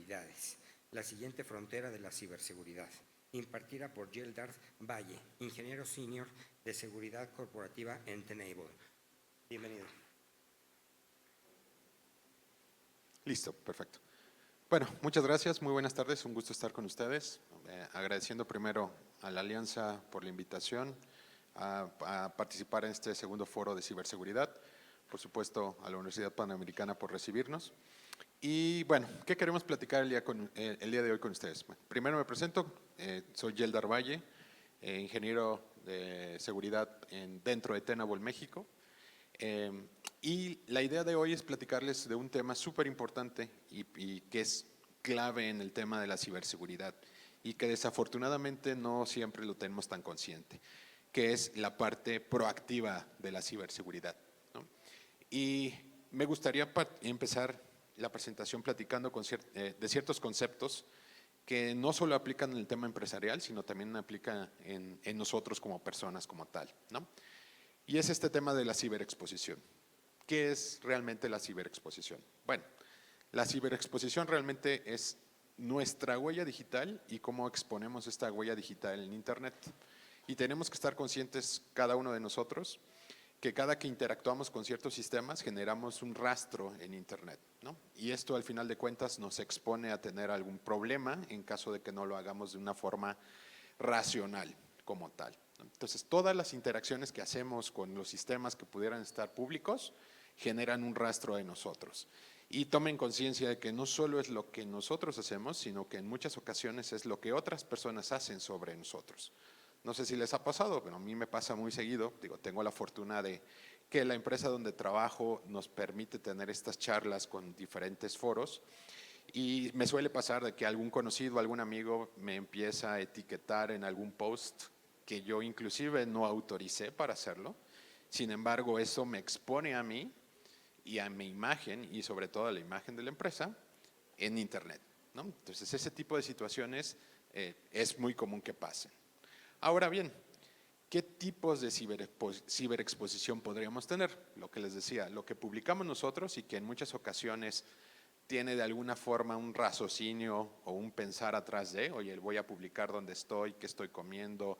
habilidades, la siguiente frontera de la ciberseguridad, impartida por Yeldar Valle, ingeniero senior de seguridad corporativa en Tenable. Bienvenido. Listo, perfecto. Bueno, muchas gracias, muy buenas tardes, un gusto estar con ustedes. Agradeciendo primero a la Alianza por la invitación a participar en este segundo foro de ciberseguridad. Por supuesto, a la Universidad Panamericana por recibirnos. Y bueno, ¿qué queremos platicar el día de hoy con ustedes? Bueno, primero me presento, soy Yeldar Valle, ingeniero de seguridad dentro de Tenable, México. Y la idea de hoy es platicarles de un tema súper importante y que es clave en el tema de la ciberseguridad y que desafortunadamente no siempre lo tenemos tan consciente, que es la parte proactiva de la ciberseguridad, ¿no? Y me gustaría empezar la presentación platicando de ciertos conceptos que no solo aplican en el tema empresarial, sino también aplican en nosotros como personas como tal, ¿no? Y es este tema de la ciberexposición. ¿Qué es realmente la ciberexposición? Bueno, la ciberexposición realmente es nuestra huella digital y cómo exponemos esta huella digital en Internet. Y tenemos que estar conscientes, cada uno de nosotros, que cada que interactuamos con ciertos sistemas generamos un rastro en Internet, ¿no? Y esto al final de cuentas nos expone a tener algún problema en caso de que no lo hagamos de una forma racional como tal. Entonces, todas las interacciones que hacemos con los sistemas que pudieran estar públicos generan un rastro de nosotros. Y tomen conciencia de que no solo es lo que nosotros hacemos, sino que en muchas ocasiones es lo que otras personas hacen sobre nosotros. No sé si les ha pasado, pero a mí me pasa muy seguido. Digo, tengo la fortuna de que la empresa donde trabajo nos permite tener estas charlas con diferentes foros. Y me suele pasar de que algún conocido, algún amigo me empieza a etiquetar en algún post que yo inclusive no autoricé para hacerlo. Sin embargo, eso me expone a mí y a mi imagen y sobre todo a la imagen de la empresa en Internet, ¿no? Entonces, ese tipo de situaciones es muy común que pasen. Ahora bien, ¿qué tipos de ciberexposición podríamos tener? Lo que les decía, lo que publicamos nosotros y que en muchas ocasiones tiene de alguna forma un raciocinio o un pensar atrás de, oye, voy a publicar dónde estoy, qué estoy comiendo,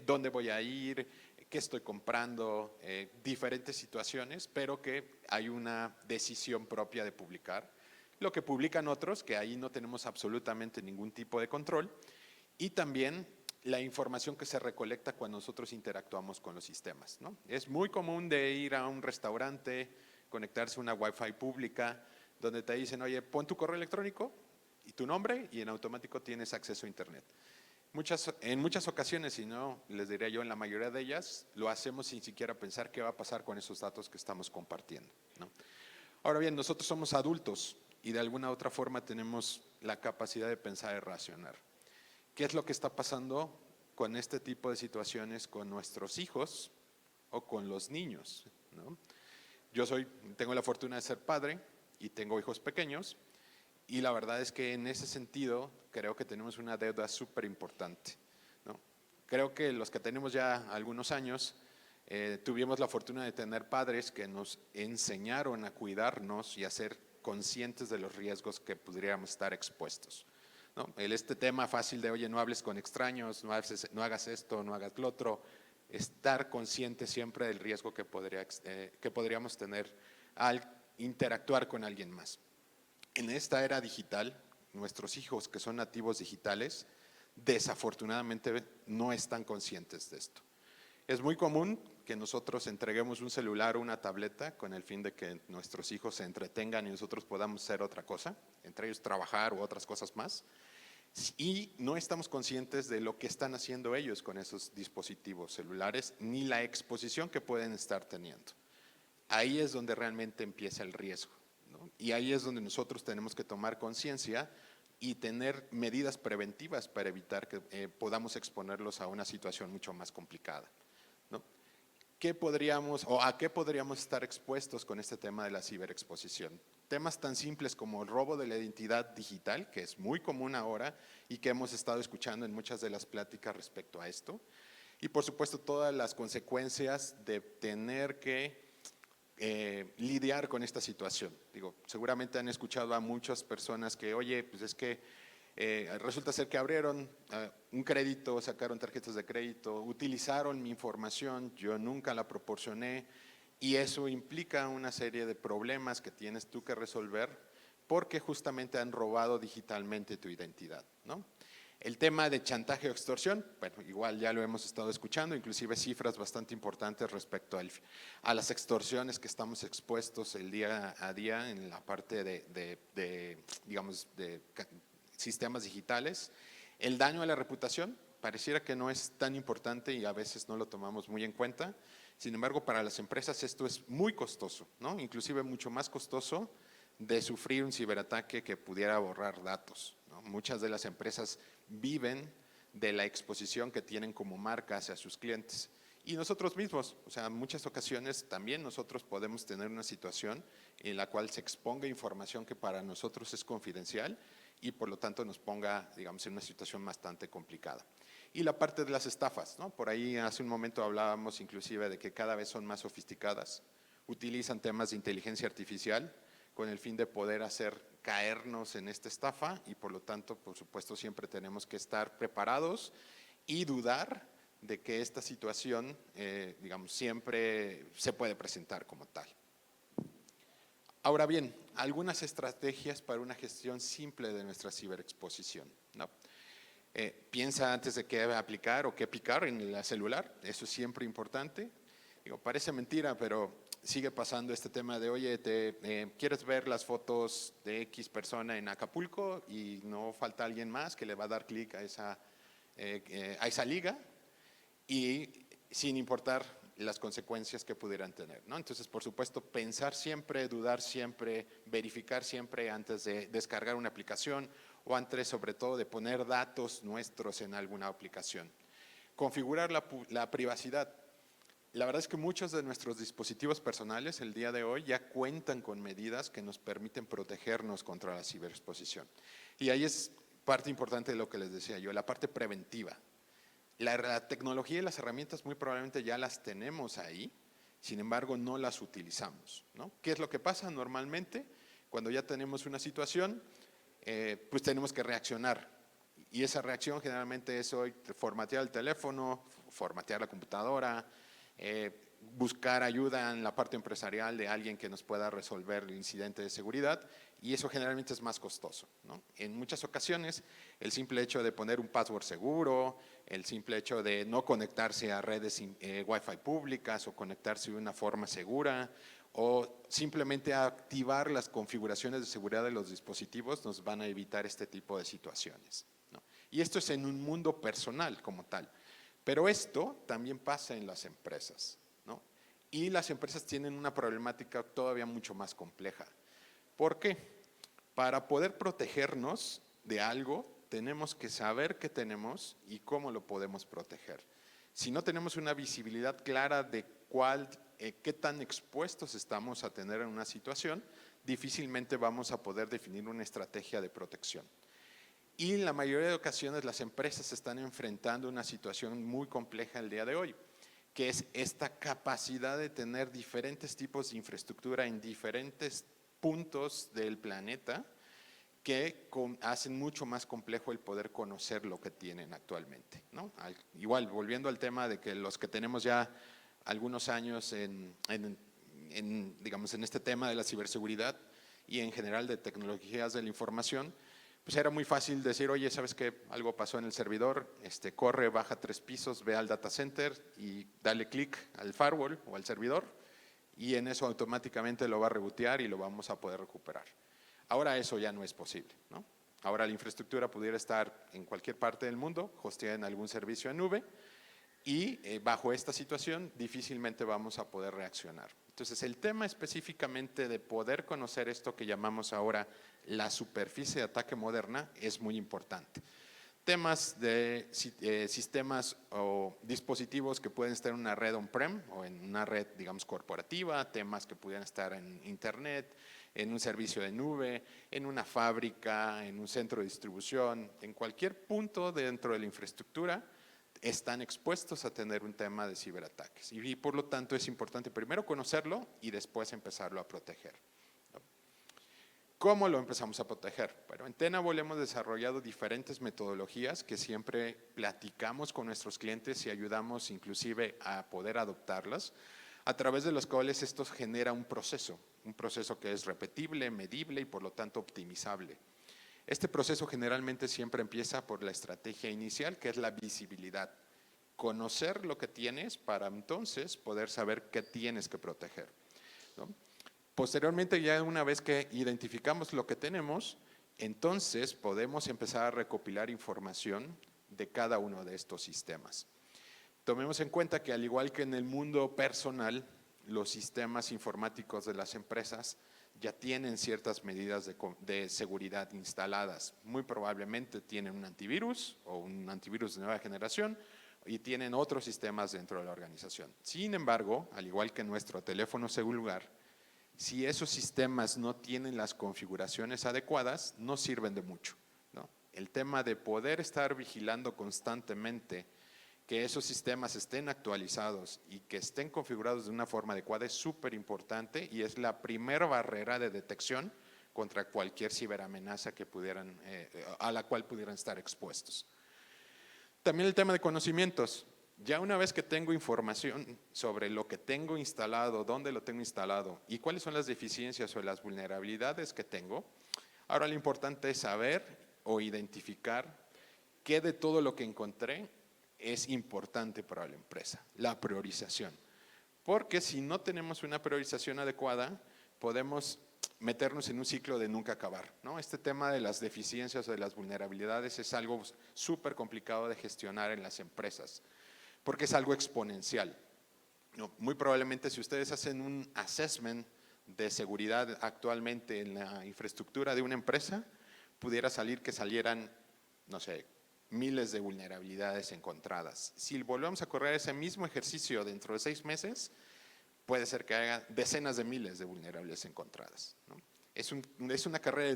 dónde voy a ir, qué estoy comprando, diferentes situaciones, pero que hay una decisión propia de publicar. Lo que publican otros, que ahí no tenemos absolutamente ningún tipo de control, y también la información que se recolecta cuando nosotros interactuamos con los sistemas, ¿no? Es muy común de ir a un restaurante, conectarse a una Wi-Fi pública, donde te dicen, oye, pon tu correo electrónico y tu nombre y en automático tienes acceso a Internet. En muchas ocasiones, si no, les diría yo, en la mayoría de ellas, lo hacemos sin siquiera pensar qué va a pasar con esos datos que estamos compartiendo, ¿no? Ahora bien, nosotros somos adultos y de alguna u otra forma tenemos la capacidad de pensar y racionar. ¿Qué es lo que está pasando con este tipo de situaciones con nuestros hijos o con los niños, ¿no? Yo tengo la fortuna de ser padre y tengo hijos pequeños y la verdad es que en ese sentido creo que tenemos una deuda súper importante, ¿no? Creo que los que tenemos ya algunos años tuvimos la fortuna de tener padres que nos enseñaron a cuidarnos y a ser conscientes de los riesgos que podríamos estar expuestos, ¿no? Este tema fácil de, oye, no hables con extraños, no hagas esto, no hagas lo otro, estar consciente siempre del riesgo que podríamos tener al interactuar con alguien más. En esta era digital, nuestros hijos que son nativos digitales, desafortunadamente no están conscientes de esto. Es muy común que nosotros entreguemos un celular o una tableta con el fin de que nuestros hijos se entretengan y nosotros podamos hacer otra cosa, entre ellos trabajar u otras cosas más, y no estamos conscientes de lo que están haciendo ellos con esos dispositivos celulares ni la exposición que pueden estar teniendo. Ahí es donde realmente empieza el riesgo, ¿no? Y ahí es donde nosotros tenemos que tomar conciencia y tener medidas preventivas para evitar que podamos exponerlos a una situación mucho más complicada, ¿no? ¿A qué podríamos estar expuestos con este tema de la ciberexposición? Temas tan simples como el robo de la identidad digital, que es muy común ahora y que hemos estado escuchando en muchas de las pláticas respecto a esto. Y por supuesto todas las consecuencias de tener que lidiar con esta situación. Digo, seguramente han escuchado a muchas personas que, oye, pues es que resulta ser que abrieron un crédito, sacaron tarjetas de crédito, utilizaron mi información, yo nunca la proporcioné y eso implica una serie de problemas que tienes tú que resolver porque justamente han robado digitalmente tu identidad, ¿no? El tema de chantaje o extorsión, bueno, igual ya lo hemos estado escuchando, inclusive cifras bastante importantes respecto a las extorsiones que estamos expuestos el día a día en la parte digamos, de sistemas digitales. El daño a la reputación pareciera que no es tan importante y a veces no lo tomamos muy en cuenta. Sin embargo, para las empresas esto es muy costoso, ¿no? Inclusive mucho más costoso de sufrir un ciberataque que pudiera borrar datos, ¿no? Muchas de las empresas viven de la exposición que tienen como marca hacia sus clientes. Y nosotros mismos, o sea, en muchas ocasiones también nosotros podemos tener una situación en la cual se exponga información que para nosotros es confidencial y por lo tanto nos ponga, digamos, en una situación bastante complicada. Y la parte de las estafas, ¿no? Por ahí hace un momento hablábamos inclusive de que cada vez son más sofisticadas, utilizan temas de inteligencia artificial con el fin de poder hacer caernos en esta estafa y por lo tanto, por supuesto, siempre tenemos que estar preparados y dudar de que esta situación, digamos, siempre se puede presentar como tal. Ahora bien, algunas estrategias para una gestión simple de nuestra ciberexposición, ¿no? Piensa antes de qué aplicar o qué picar en el celular, eso es siempre importante. Digo, parece mentira, pero sigue pasando este tema de, oye, ¿quieres ver las fotos de X persona en Acapulco? Y no falta alguien más que le va a dar clic a esa liga y sin importar las consecuencias que pudieran tener, ¿no? Entonces, por supuesto, pensar siempre, dudar siempre, verificar siempre antes de descargar una aplicación o antes, sobre todo, de poner datos nuestros en alguna aplicación. Configurar la privacidad. La verdad es que muchos de nuestros dispositivos personales el día de hoy ya cuentan con medidas que nos permiten protegernos contra la ciberexposición. Y ahí es parte importante de lo que les decía yo, la parte preventiva. La tecnología y las herramientas muy probablemente ya las tenemos ahí, sin embargo no las utilizamos, ¿no? ¿Qué es lo que pasa normalmente? Cuando ya tenemos una situación, pues tenemos que reaccionar. Y esa reacción generalmente es hoy formatear el teléfono, formatear la computadora, buscar ayuda en la parte empresarial de alguien que nos pueda resolver el incidente de seguridad y eso generalmente es más costoso, ¿no? En muchas ocasiones el simple hecho de poner un password seguro, el simple hecho de no conectarse a redes Wi-Fi públicas o conectarse de una forma segura o simplemente activar las configuraciones de seguridad de los dispositivos nos van a evitar este tipo de situaciones, ¿no? Y esto es en un mundo personal como tal. Pero esto también pasa en las empresas, ¿no? Y las empresas tienen una problemática todavía mucho más compleja. ¿Por qué? Para poder protegernos de algo, tenemos que saber qué tenemos y cómo lo podemos proteger. Si no tenemos una visibilidad clara de qué tan expuestos estamos a tener en una situación, difícilmente vamos a poder definir una estrategia de protección. Y en la mayoría de ocasiones las empresas están enfrentando una situación muy compleja el día de hoy, que es esta capacidad de tener diferentes tipos de infraestructura en diferentes puntos del planeta que hacen mucho más complejo el poder conocer lo que tienen actualmente, ¿no? Igual, volviendo al tema de que los que tenemos ya algunos años digamos, en este tema de la ciberseguridad y en general de tecnologías de la información, pues era muy fácil decir, oye, ¿sabes qué? Algo pasó en el servidor, corre, baja 3 pisos, ve al data center y dale clic al firewall o al servidor y en eso automáticamente lo va a rebootear y lo vamos a poder recuperar. Ahora eso ya no es posible, ¿no? Ahora la infraestructura pudiera estar en cualquier parte del mundo, hosteada en algún servicio en nube y bajo esta situación difícilmente vamos a poder reaccionar. Entonces el tema específicamente de poder conocer esto que llamamos ahora la superficie de ataque moderna es muy importante. Temas de sistemas o dispositivos que pueden estar en una red on-prem o en una red, digamos, corporativa, temas que pudieran estar en internet, en un servicio de nube, en una fábrica, en un centro de distribución, en cualquier punto dentro de la infraestructura, están expuestos a tener un tema de ciberataques. Y por lo tanto es importante primero conocerlo y después empezarlo a proteger. ¿Cómo lo empezamos a proteger? Bueno, en Tenable hemos desarrollado diferentes metodologías que siempre platicamos con nuestros clientes y ayudamos inclusive a poder adoptarlas, a través de los cuales esto genera un proceso que es repetible, medible y por lo tanto optimizable. Este proceso generalmente siempre empieza por la estrategia inicial, que es la visibilidad. Conocer lo que tienes para entonces poder saber qué tienes que proteger, ¿no? Posteriormente, ya una vez que identificamos lo que tenemos, entonces podemos empezar a recopilar información de cada uno de estos sistemas. Tomemos en cuenta que al igual que en el mundo personal, los sistemas informáticos de las empresas ya tienen ciertas medidas de seguridad instaladas. Muy probablemente tienen un antivirus o un antivirus de nueva generación y tienen otros sistemas dentro de la organización. Sin embargo, al igual que nuestro teléfono celular, si esos sistemas no tienen las configuraciones adecuadas, no sirven de mucho, ¿no? El tema de poder estar vigilando constantemente que esos sistemas estén actualizados y que estén configurados de una forma adecuada es súper importante y es la primera barrera de detección contra cualquier ciberamenaza que a la cual pudieran estar expuestos. También el tema de conocimientos. Ya una vez que tengo información sobre lo que tengo instalado, dónde lo tengo instalado y cuáles son las deficiencias o las vulnerabilidades que tengo, ahora lo importante es saber o identificar qué de todo lo que encontré es importante para la empresa, la priorización. Porque si no tenemos una priorización adecuada, podemos meternos en un ciclo de nunca acabar, ¿no? Este tema de las deficiencias o de las vulnerabilidades es algo súper complicado de gestionar en las empresas, porque es algo exponencial. No, muy probablemente si ustedes hacen un assessment de seguridad actualmente en la infraestructura de una empresa, pudiera salir que salieran, no sé, miles de vulnerabilidades encontradas. Si volvemos a correr ese mismo ejercicio dentro de 6 meses, puede ser que haya decenas de miles de vulnerabilidades encontradas, ¿no? Es una carrera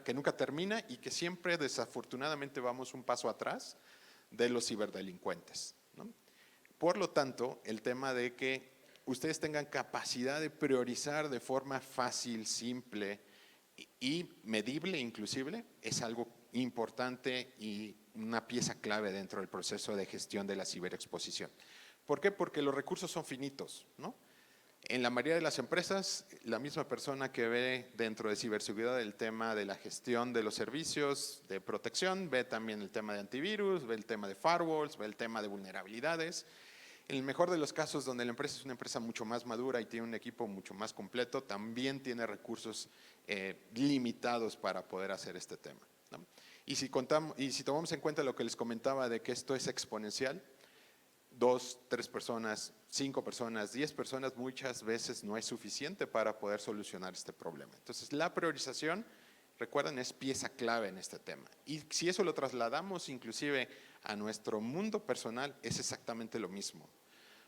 que nunca termina y que siempre desafortunadamente vamos un paso atrás de los ciberdelincuentes, ¿no? Por lo tanto, el tema de que ustedes tengan capacidad de priorizar de forma fácil, simple y medible inclusive, es algo importante y una pieza clave dentro del proceso de gestión de la ciberexposición. ¿Por qué? Porque los recursos son finitos, ¿no? En la mayoría de las empresas, la misma persona que ve dentro de ciberseguridad el tema de la gestión de los servicios de protección, ve también el tema de antivirus, ve el tema de firewalls, ve el tema de vulnerabilidades. En el mejor de los casos, donde la empresa es una empresa mucho más madura y tiene un equipo mucho más completo, también tiene recursos limitados para poder hacer este tema, ¿no? Y si tomamos en cuenta lo que les comentaba de que esto es exponencial, 2, 3 personas, 5 personas, 10 personas muchas veces no es suficiente para poder solucionar este problema. Entonces la priorización, recuerden, es pieza clave en este tema. Y si eso lo trasladamos inclusive a nuestro mundo personal, es exactamente lo mismo.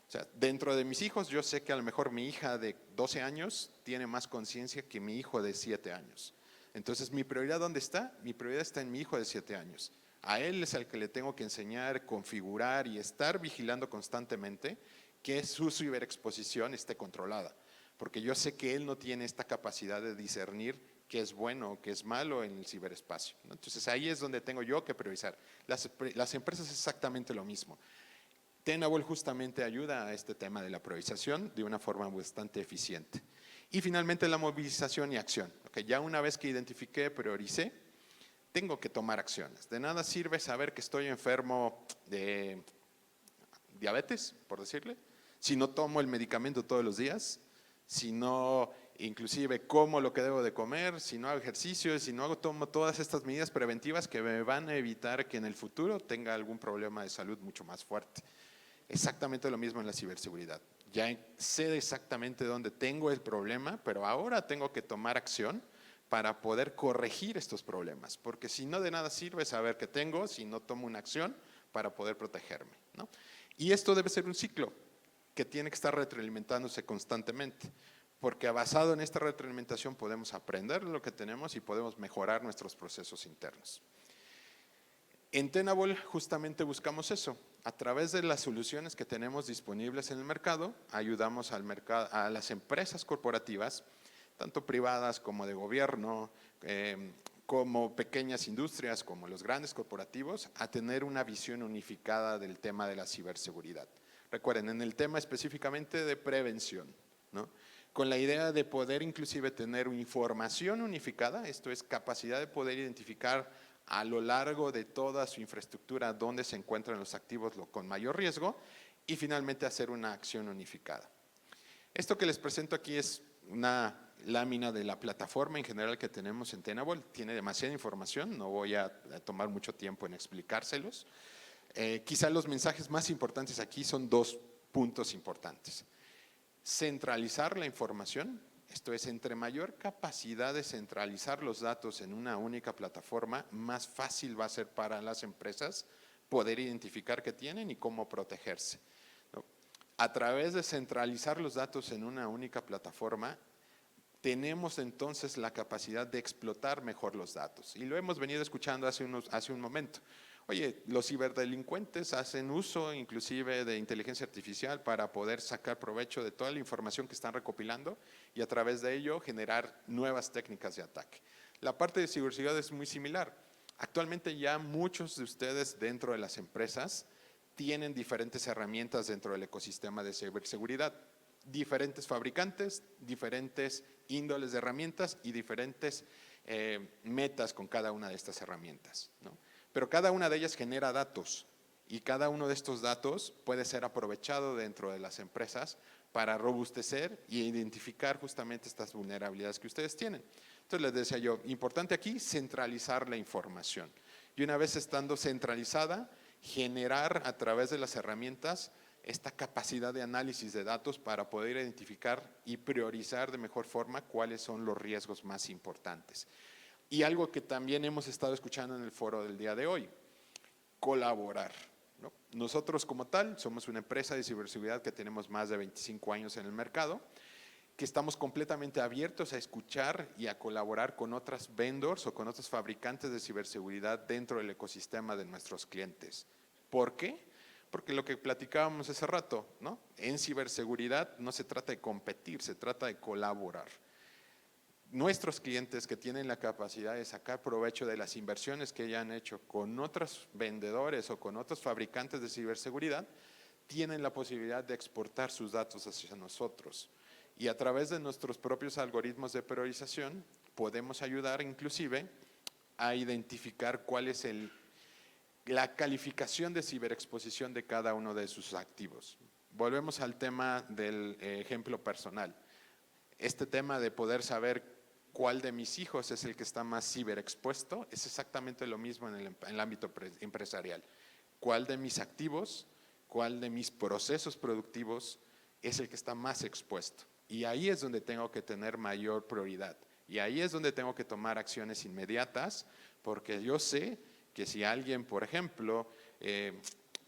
O sea, dentro de mis hijos yo sé que a lo mejor mi hija de 12 años tiene más conciencia que mi hijo de 7 años. Entonces, ¿mi prioridad dónde está? Mi prioridad está en mi hijo de 7 años. A él es al que le tengo que enseñar, configurar y estar vigilando constantemente que su ciberexposición esté controlada. Porque yo sé que él no tiene esta capacidad de discernir qué es bueno o qué es malo en el ciberespacio, ¿no? Entonces, ahí es donde tengo yo que priorizar. Las empresas es exactamente lo mismo. Tenable justamente ayuda a este tema de la priorización de una forma bastante eficiente. Y finalmente la movilización y acción. Okay, ya una vez que identifiqué, prioricé, tengo que tomar acciones. De nada sirve saber que estoy enfermo de diabetes, por decirle, si no tomo el medicamento todos los días, si no inclusive como lo que debo de comer, si no hago ejercicio, si no tomo todas estas medidas preventivas que me van a evitar que en el futuro tenga algún problema de salud mucho más fuerte. Exactamente lo mismo en la ciberseguridad. Ya sé exactamente dónde tengo el problema, pero ahora tengo que tomar acción para poder corregir estos problemas, porque si no, de nada sirve saber que tengo si no tomo una acción para poder protegerme, ¿no? Y esto debe ser un ciclo que tiene que estar retroalimentándose constantemente, porque basado en esta retroalimentación podemos aprender lo que tenemos y podemos mejorar nuestros procesos internos. En Tenable justamente buscamos eso, A través de las soluciones que tenemos disponibles en el mercado, ayudamos al mercado, a las empresas corporativas, tanto privadas como de gobierno, como pequeñas industrias, como los grandes corporativos, a tener una visión unificada del tema de la ciberseguridad. Recuerden, en el tema específicamente de prevención, ¿no? Con la idea de poder inclusive tener información unificada, esto es capacidad de poder identificar a lo largo de toda su infraestructura dónde se encuentran los activos con mayor riesgo y finalmente hacer una acción unificada. Esto que les presento aquí es una lámina de la plataforma en general que tenemos en Tenable. Tiene demasiada información, no voy a tomar mucho tiempo en explicárselos. Quizá los mensajes más importantes aquí son dos puntos importantes. Centralizar la información, esto es, entre mayor capacidad de centralizar los datos en una única plataforma, más fácil va a ser para las empresas poder identificar qué tienen y cómo protegerse, ¿no? A través de centralizar los datos en una única plataforma, tenemos entonces la capacidad de explotar mejor los datos. Y lo hemos venido escuchando hace un momento. Oye, los ciberdelincuentes hacen uso inclusive de inteligencia artificial para poder sacar provecho de toda la información que están recopilando y a través de ello generar nuevas técnicas de ataque. La parte de ciberseguridad es muy similar. Actualmente ya muchos de ustedes dentro de las empresas tienen diferentes herramientas dentro del ecosistema de ciberseguridad. Diferentes fabricantes, diferentes índoles de herramientas y diferentes metas con cada una de estas herramientas, ¿no? Pero cada una de ellas genera datos y cada uno de estos datos puede ser aprovechado dentro de las empresas para robustecer y identificar justamente estas vulnerabilidades que ustedes tienen. Entonces les decía yo, importante aquí centralizar la información y una vez estando centralizada, generar a través de las herramientas esta capacidad de análisis de datos para poder identificar y priorizar de mejor forma cuáles son los riesgos más importantes. Y algo que también hemos estado escuchando en el foro del día de hoy, colaborar, ¿no? Nosotros como tal somos una empresa de ciberseguridad que tenemos más de 25 años en el mercado, que estamos completamente abiertos a escuchar y a colaborar con otras vendors o con otros fabricantes de ciberseguridad dentro del ecosistema de nuestros clientes. ¿Por qué? Porque lo que platicábamos hace rato, ¿no? En ciberseguridad no se trata de competir, se trata de colaborar. Nuestros clientes que tienen la capacidad de sacar provecho de las inversiones que ya han hecho con otros vendedores o con otros fabricantes de ciberseguridad, tienen la posibilidad de exportar sus datos hacia nosotros. Y a través de nuestros propios algoritmos de priorización, podemos ayudar inclusive a identificar cuál es la calificación de ciberexposición de cada uno de sus activos. Volvemos al tema del ejemplo personal. Este tema de poder saber cuál de mis hijos es el que está más ciberexpuesto es exactamente lo mismo en el ámbito empresarial. ¿Cuál de mis activos, cuál de mis procesos productivos es el que está más expuesto? Y ahí es donde tengo que tener mayor prioridad. Y ahí es donde tengo que tomar acciones inmediatas, porque yo sé que si alguien, por ejemplo,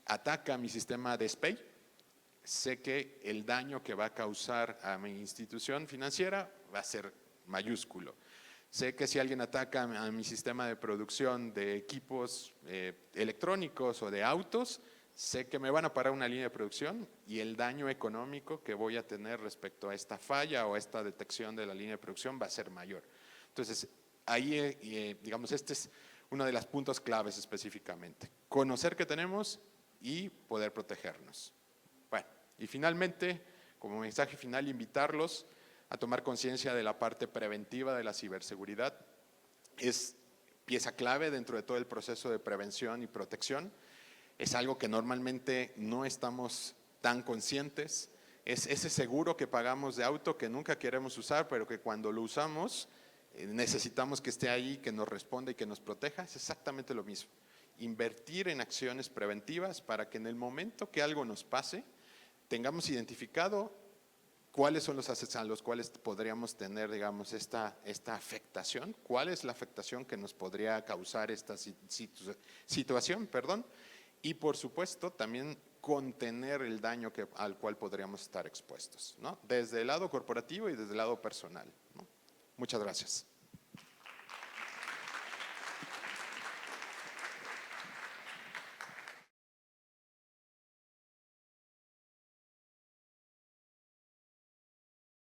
ataca mi sistema de SPEI, sé que el daño que va a causar a mi institución financiera va a ser mayúsculo. Sé que si alguien ataca a mi sistema de producción de equipos electrónicos o de autos, sé que me van a parar una línea de producción y el daño económico que voy a tener respecto a esta falla o esta detección de la línea de producción va a ser mayor. Entonces, ahí, digamos, este es uno de los puntos claves específicamente. Conocer qué tenemos y poder protegernos. Bueno, y finalmente, como mensaje final, invitarlos a tomar conciencia de la parte preventiva de la ciberseguridad. Es pieza clave dentro de todo el proceso de prevención y protección. Es algo que normalmente no estamos tan conscientes. Es ese seguro que pagamos de auto que nunca queremos usar, pero que cuando lo usamos necesitamos que esté ahí, que nos responda y que nos proteja. Es exactamente lo mismo. Invertir en acciones preventivas para que en el momento que algo nos pase, tengamos identificado cuáles son los assets a los cuales podríamos tener, digamos, esta afectación, cuál es la afectación que nos podría causar esta situación, y por supuesto también contener el daño al cual podríamos estar expuestos, ¿no? Desde el lado corporativo y desde el lado personal, ¿no? Muchas gracias.